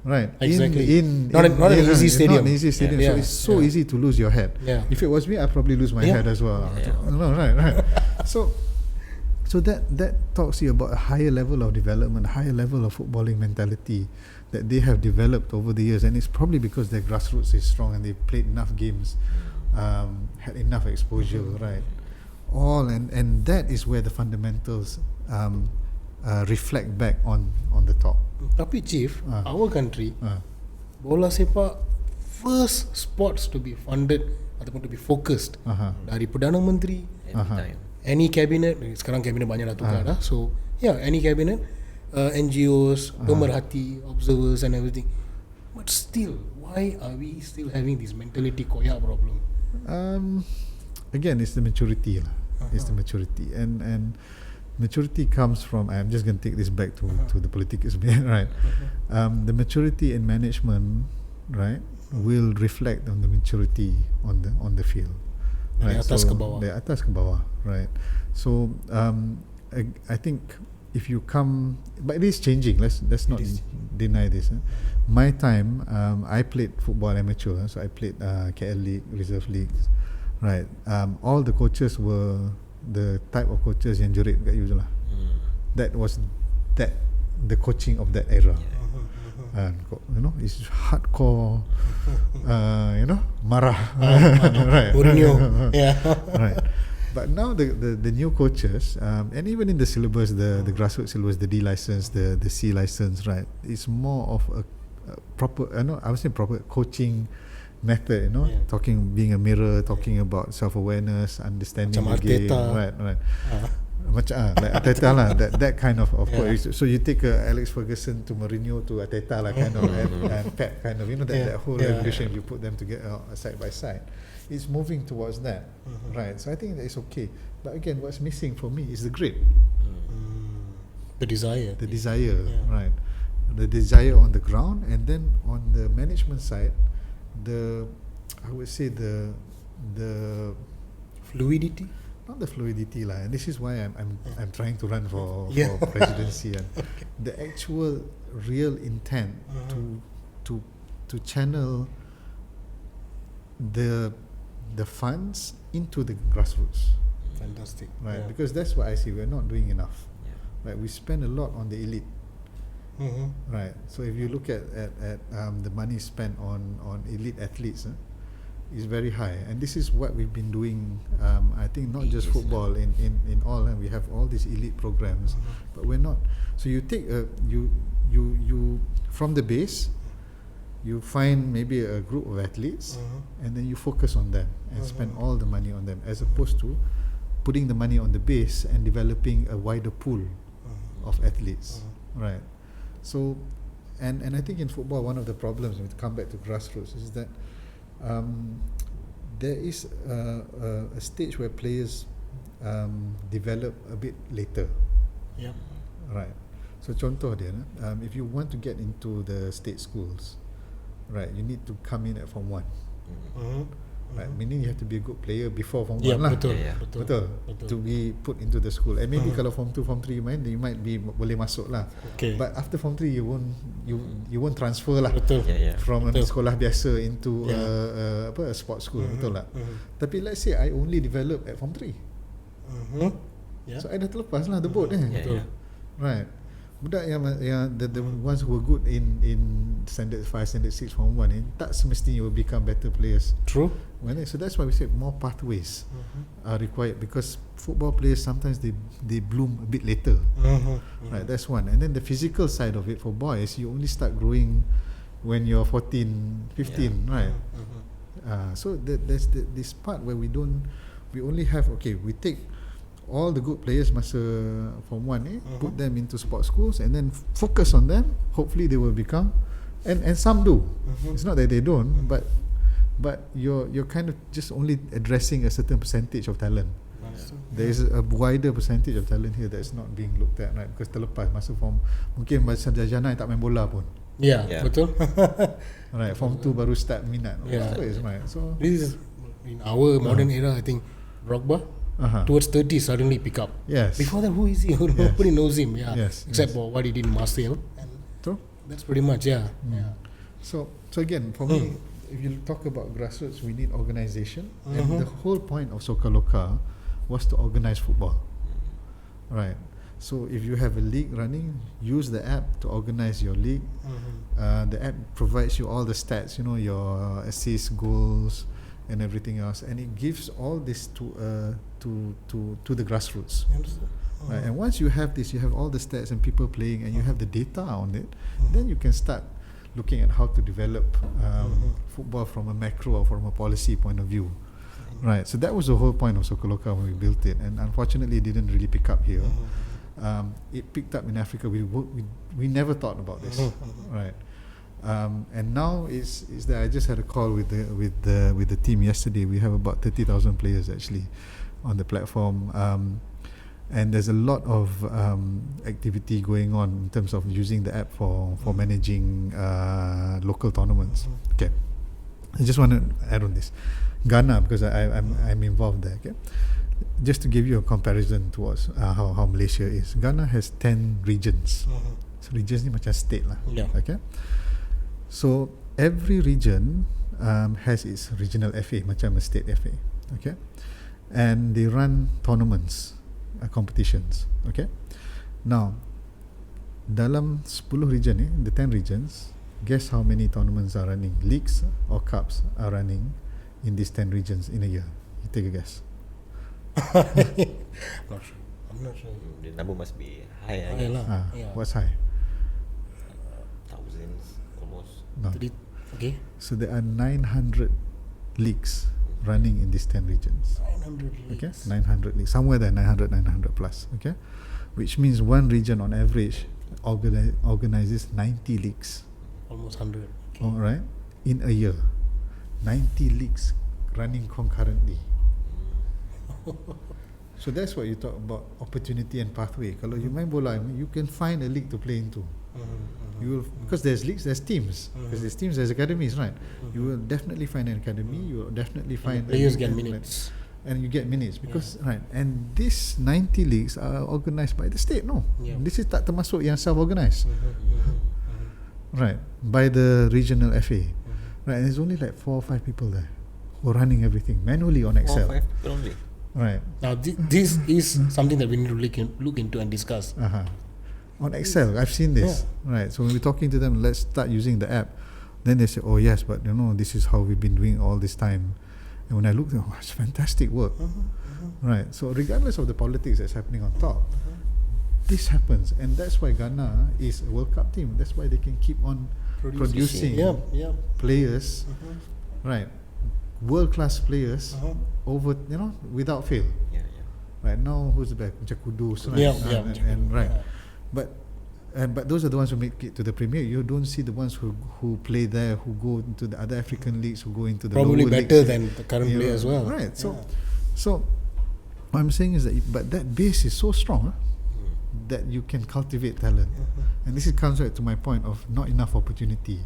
right? Exactly. Not an easy stadium. Not an easy stadium. So it's so easy to lose your head. If it was me, I'd probably lose my head as well. No, right. So that talks to you about a higher level of development, higher level of footballing mentality that they have developed over the years, and it's probably because their grassroots is strong and they've played enough games, had enough exposure, right? And that is where the fundamentals reflect back on the top. Tapi Chief, our country, bola sepak first sports to be funded ataupun to be focused dari Perdana Menteri, any cabinet. Sekarang cabinet banyak dah tukar dah. So any cabinet, NGOs, pemerhati, observers and everything. But still, why are we still having this mentality koyak problem? Again, it's the maturity lah. It's the maturity, and maturity comes from, I'm just going to take this back to the politics, right? The maturity in management, right, will reflect on the maturity on the field, right? Dari atas ke bawah. Dari atas ke bawah, right? So I think if you come, but it is changing. Let's not deny this. My time, I played football amateur, so I played KL League, Reserve Leagues, right? All the coaches were the type of coaches yang jerit kat you je lah. That was the coaching of that era. It's hardcore, marah, right? Right. But now the new coaches, and even in the syllabus, the grassroots syllabus, the D license, the C license, right? It's more of a proper, I would say proper coaching method, being a mirror, talking about self-awareness, understanding macam the game, right. Macam like Arteta lah, that kind of coach. So you take Alex Ferguson to Mourinho to Arteta lah, kind of, and Pep kind of, that whole evolution. You put them together side by side. It's moving towards that, right? So I think that it's okay. But again, what's missing for me is the grit, the desire, right? The desire on the ground, and then on the management side, I would say the Fluidity. Not the fluidity lah. And this is why I'm trying to run for presidency. And the actual real intent to channel the funds into the grassroots. Fantastic. Right, because that's what I see. We're not doing enough. Right, we spend a lot on the elite. Right, so if you look at the money spent on elite athletes, is very high, and this is what we've been doing. I think not just football, in all, and we have all these elite programs, but we're not. So you take you from the base, you find maybe a group of athletes, and then you focus on them and spend all the money on them, as opposed to putting the money on the base and developing a wider pool of athletes, right? So, and I think in football, one of the problems, when we come back to grassroots, is that there is a stage where players develop a bit later. Yeah. Right. So contoh dia, if you want to get into the state schools, right, you need to come in at Form 1. Right, meaning you have to be a good player before Form 1 lah. Betul. To be put into the school. And maybe kalau Form 2, Form 3 main, you might be boleh masuk lah. Okay. But after Form 3, you won't transfer lah. From sekolah biasa into a sports school. Betul tak? Tapi let's say I only develop at Form 3. So I dah terlepas lah the boat. Betul. Right. Budak yang the ones who are good in standard 5, standard 6, Form 1 tak semestinya will become better players. True. So that's why we say more pathways are required, because football players sometimes they bloom a bit later. Right, that's one. And then the physical side of it for boys, you only start growing when you're 14, 15, right? So there's this part where we only have, we take all the good players masa Form 1 put them into sports schools and then focus on them. Hopefully they will become, and some do. It's not that they don't, but you're kind of just only addressing a certain percentage of talent. There is a wider percentage of talent here that's not being looked at, right? Because terlepas masa Form, mungkin masa Jana tak main bola pun. Betul. Right, Form 2 baru start minat. Right. So this is in our modern era. I think Drogba towards 30 suddenly pick up. Yes. Before that, who is he? Nobody knows him. Except for what he did in Marseille. And true. That's pretty much So again, for me, if you talk about grassroots, we need organisation, and the whole point of Soka Loka was to organise football. Right. So if you have a league running, use the app to organise your league. The app provides you all the stats, your assists, goals, and everything else, and it gives all this to the grassroots. Right. And once you have this, you have all the stats and people playing, and you have the data on it, then you can start looking at how to develop football from a macro or from a policy point of view. Right. So that was the whole point of Soka Loka when we built it, and unfortunately it didn't really pick up here. It picked up in Africa. We never thought about this. Right. And now is that I just had a call with the team yesterday. We have about 30,000 players actually on the platform, and there's a lot of activity going on in terms of using the app for managing local tournaments. Okay, I just want to add on this Ghana, because I'm involved there. Okay, just to give you a comparison towards how Malaysia is. Ghana has 10 regions. So regions ni macam state lah. Okay. So every region has its regional FA, macam a state FA, okay, and they run tournaments, competitions, okay. Now, dalam 10 region ni, the 10 regions, guess how many tournaments are running, leagues or cups are running in these 10 regions in a year? You take a guess. I'm not sure. The number must be high, I guess. What's high? Thousands, almost. No. Okay. So there are 900 leagues running in these 10 regions. 900 leagues. Okay, 900 leagues, somewhere there, 900 plus. Okay, which means one region on average organizes 90 leagues. Almost 100. Okay. All right, in a year, 90 leagues running concurrently. So that's what you talk about, opportunity and pathway. Kalau you main bola, you can find a league to play into. You will, because there's leagues, there's teams. Because there's teams, there's academies, right? You will definitely find an academy. You will definitely find players get minutes. and you get minutes because right, and these 90 leagues are organised by the state. No, this is tak termasuk yang self-organised, right, by the regional FA, right. And there's only like 4 or 5 people there who are running everything manually on Excel. 4 or 5 people only. Right. Now this is something that we need to look into and discuss. On Excel, I've seen this. Right. So when we're talking to them, let's start using the app. Then they say, "Oh yes, but this is how we've been doing all this time." And when I look, it's fantastic work. Right. So regardless of the politics that's happening on top, this happens, and that's why Ghana is a World Cup team. That's why they can keep on producing players, right? World-class players over, without fail. Right now, who's the back? Macam Kudus, right? And right. But those are the ones who make it to the Premier. You don't see the ones who play there, who go into the other African leagues, who go into the probably lower better leagues. than the current player as well. Right. So what I'm saying is that, but that base is so strong that you can cultivate talent. And this comes back to my point of not enough opportunity.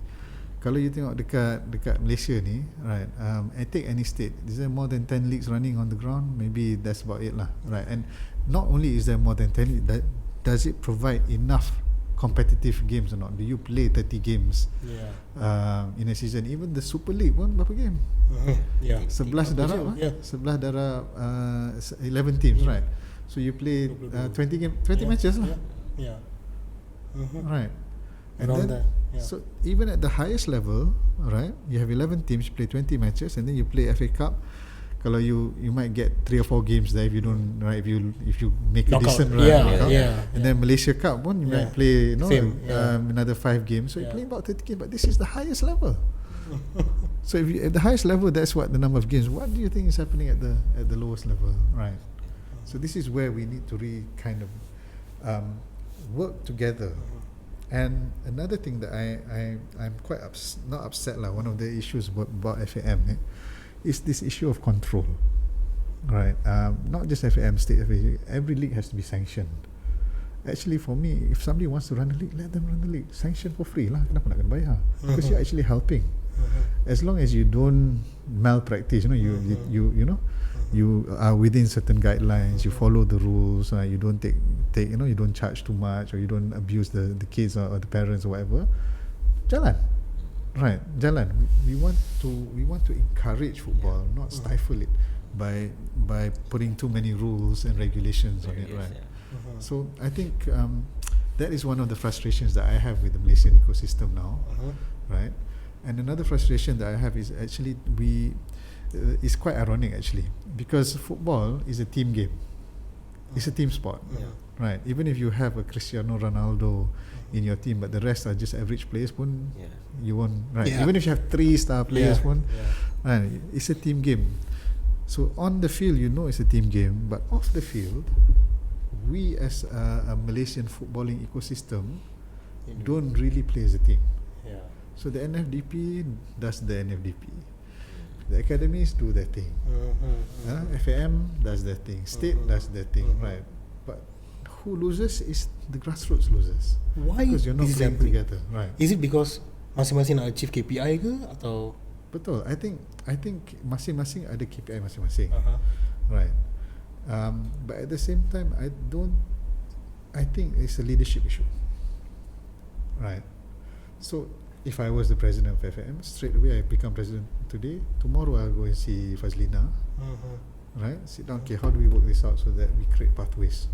Kalau you tengok dekat Malaysia ni, right? I take any state. Is there more than 10 leagues running on the ground? Maybe that's about it lah, right? And not only is there more than 10 leagues, does it provide enough competitive games or not? Do you play 30 games in a season? Even the Super League pun berapa game? 11 darab 11 teams, right? So you play 20 matches lah. Right. And around then so even at the highest level, right, you have 11 teams, you play 20 matches, and then you play FA Cup. Kalau you might get 3 or 4 games there if you don't, right, if you make a decent run, and then Malaysia Cup pun you might play another 5 games, so you play about 30 games, but this is the highest level. So if you, at the highest level, that's what the number of games. What do you think is happening at the lowest level, right? So this is where we need to kind of work together. And another thing that I'm quite not upset lah. One of the issues about FAM is this issue of control, right? Not just FAM, state FA, every league has to be sanctioned. Actually, for me, if somebody wants to run a league, let them run the league. Sanction for free lah. Kenapa nak kena bayar? Because you're actually helping. As long as you don't malpractice, you are within certain guidelines, you follow the rules, you don't take you don't charge too much, or you don't abuse the kids or the parents or whatever. Jalan. Right, jalan. We want to encourage football, not stifle it by putting too many rules and regulations on it, right? So I think that is one of the frustrations that I have with the Malaysian ecosystem now, right? And another frustration that I have is actually it's quite ironic actually, because football is a team game. It's a team sport, right? Even if you have a Cristiano Ronaldo in your team, but the rest are just average players pun, you won't, right? Even if you have 3 star players pun, right? It's a team game. So on the field, it's a team game, but off the field, we as a Malaysian footballing ecosystem don't really play as a team. So the NFDP does the NFDP. The academies do their thing. FAM does their thing. State does their thing, right? But who loses is the grassroots loses. Why? Because you're not playing together, right? Is it because masing-masing nak achieve KPI ke atau? Betul. I think masing-masing ada KPI masing-masing, right? But at the same time, I think it's a leadership issue, right? So if I was the president of FAM, straight away I become president today. Tomorrow I'll go and see Fazlina, right? Sit down. Okay, how do we work this out so that we create pathways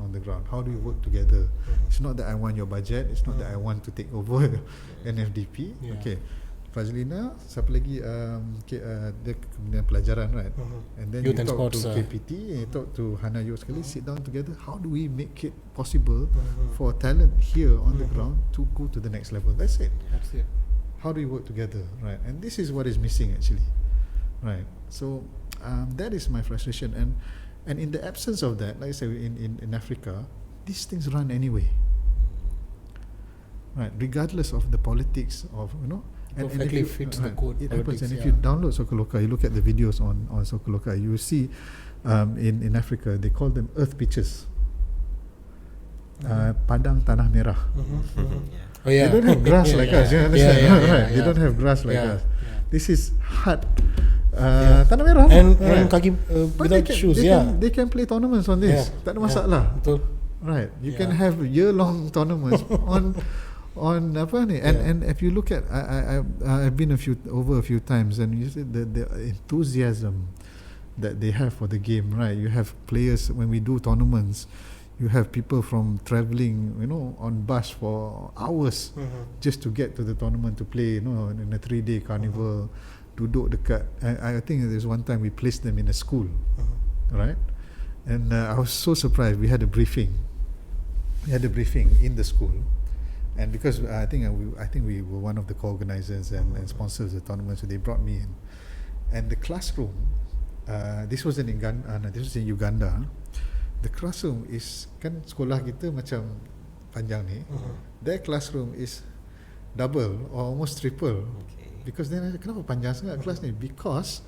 on the ground? How do we work together? It's not that I want your budget. It's not that I want to take over NFDP. Okay, Fazlina, siapa lagi? Dia kemudian pelajaran, right? And then Youth you and talk sports, to KPT, and you talk to Hana Youth sekali. Sit down together. How do we make it possible for talent here on the ground to go to the next level? That's it. How do we work together, right? And this is what is missing actually, right? So that is my frustration, and in the absence of that, like I said, in Africa, these things run anyway, right? Regardless of the politics of Perfectly fits the code. It happens, and if you download Soccer Loka, you look at the videos on Soccer Loka, you will see in Africa they call them earth pitches, padang tanah merah. They don't have grass like us. You understand? Right? They don't have grass like us. This is hard Tanah Merah And right. kaki But without shoes, they can play tournaments on this. Tak ada masalah. Betul. Right, you can have year-long tournaments on apa ni, and if you look at, I've been over a few times, and you see the enthusiasm that they have for the game, right? You have players when we do tournaments, you have people from travelling, on bus for hours just to get to the tournament to play, in a 3-day carnival, duduk dekat. I think there's one time we placed them in a school, right? And I was so surprised. We had a briefing in the school, and because I think we were one of the co-organisers and sponsors of the tournament, so they brought me in, and the classroom. This was in Uganda. The classroom is, kan sekolah kita macam panjang ni. Their classroom is double or almost triple. Because then kenapa panjang sangat kelas ni? Because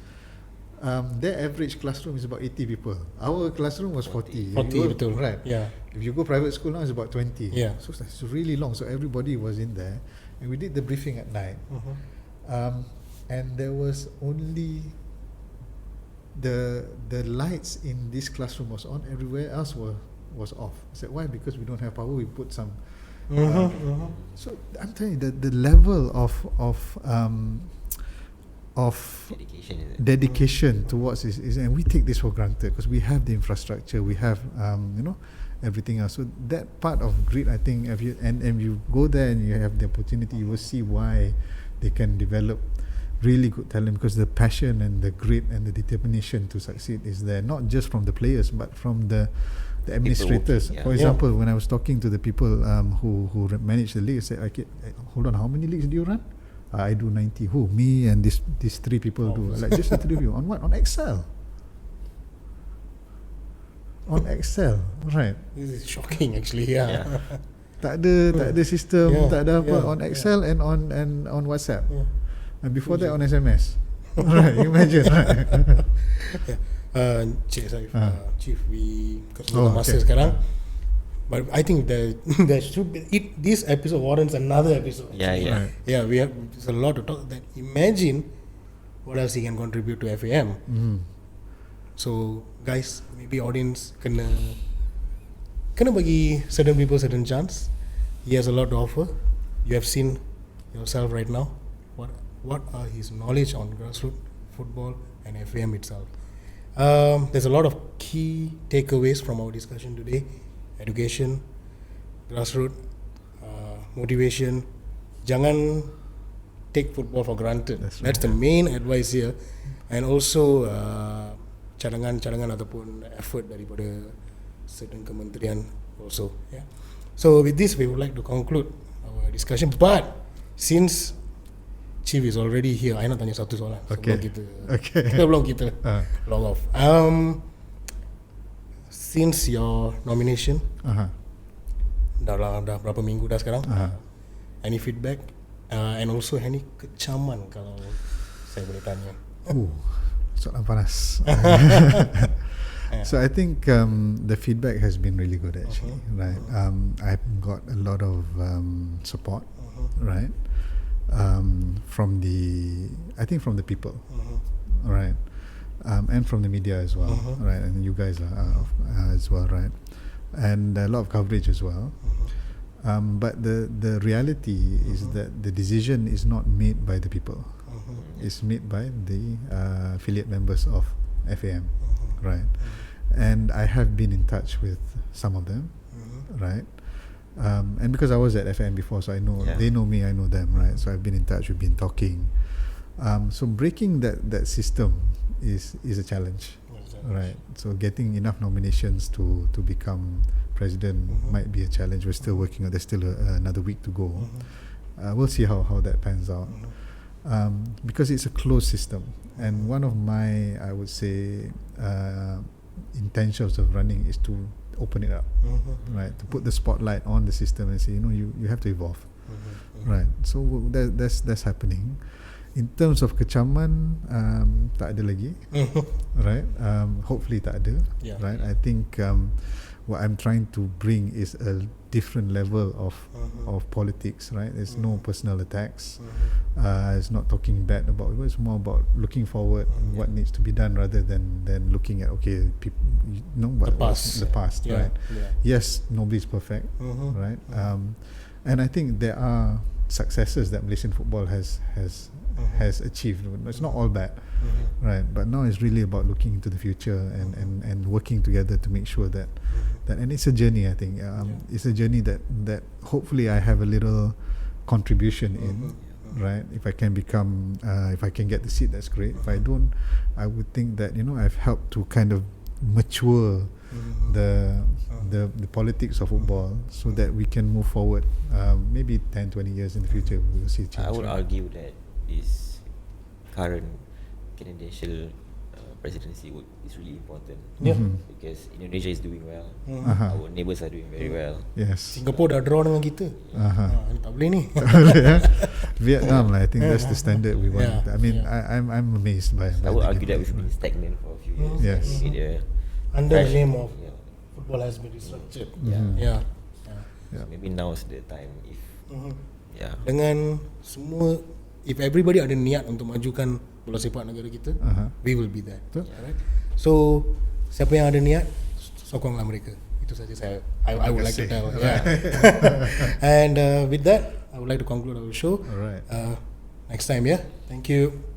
their average classroom is about 80 people. Our classroom was 40. 40, betul. Right. Yeah. If you go private school now, it's about 20. Yeah. So it's really long. So everybody was in there, and we did the briefing at night. And there was only the lights in this classroom was on. Everywhere else was off. I said, why? Because we don't have power. We put some. So I'm telling you, the level of dedication towards is, and we take this for granted because we have the infrastructure, we have everything else. So that part of grit, I think, if you go there and you have the opportunity, you will see why they can develop really good talent, because the passion and the grit and the determination to succeed is there, not just from the players but from the administrators. For example, when I was talking to the people who manage the league, I said, hold on, how many leagues do you run? I do 90. Who? Me and these 3 people do. Like, just the 3 of you. On what? On Excel. On Excel, right? This is shocking, actually. Yeah. Tak ada system, tak ada apa. On Excel and on WhatsApp. And before that on SMS. Right, imagine, right? Cik Sayf, Chief, we got masa sekarang. But I think there should be this episode warrants another episode. Yeah. Yeah, we have, there's a lot to talk. That imagine what else he can contribute to FAM. So guys, maybe audience kena bagi certain people certain chance. He has a lot to offer. You have seen yourself right now. What are his knowledge on grassroots football and FAM itself. There's a lot of key takeaways from our discussion today. Education, grassroots, motivation. Jangan take football for granted. That's the main advice here. And also cadangan ataupun effort daripada certain kementerian also. Yeah. So with this, we would like to conclude our discussion. But since Chief is already here, I nak tanya satu soalan sebelum kita log off. Since your nomination, dah berapa minggu dah sekarang? Any feedback? And also any kecaman kalau saya boleh tanya? Soalan panas. So I think the feedback has been really good actually, right? I've got a lot of support, right? From the people, right? And from the media as well, right? And you guys are as well, right? And a lot of coverage as well. But the reality is that the decision is not made by the people. It's made by the affiliate members of FAM, right? And I have been in touch with some of them, right? And because I was at FAM before, so I know they know me, I know them, right? So I've been in touch, we've been talking. So breaking that system is a challenge, right? So getting enough nominations to become president might be a challenge. We're still working on. There's still another week to go. We'll see how that pans out, because it's a closed system. And one of my, I would say, intentions of running is to open it up, right? To put the spotlight on the system and say, you have to evolve, right? So that's happening. In terms of kecaman, tak ada lagi, right? Hopefully tak ada, right? I think what I'm trying to bring is a different level of politics, right? There's no personal attacks. It's not talking bad about it. It's more about looking forward and what needs to be done rather than looking at people, what the past, right? Yes, nobody's perfect, right? And I think there are successes that Malaysian football has achieved. It's not all bad, right? But now it's really about looking into the future and working together to make sure that and it's a journey. I think it's a journey that hopefully I have a little contribution in, right? If I can become, if I can get the seat, that's great. If I don't, I would think that I've helped to kind of mature the politics of football so that we can move forward. Maybe 10-20 years in the future we will see change. I would argue that this current Canadian presidency is really important. Because Indonesia is doing well. Our neighbours are doing very well. Yes. Singapore dah draw dengan kita. Tak boleh ni. Vietnam, I think that's the standard we want. I mean, I'm amazed by. I would argue that we've been stagnant for a few years. Yes. Under the name of football has been restructured. So maybe now is the time if dengan semua, if everybody ada niat untuk majukan bola sepak negara kita, we will be there. Right? So siapa yang ada niat, sokonglah mereka. Itu saja I would like to tell. And with that, I would like to conclude our show. Alright. Next time, Thank you.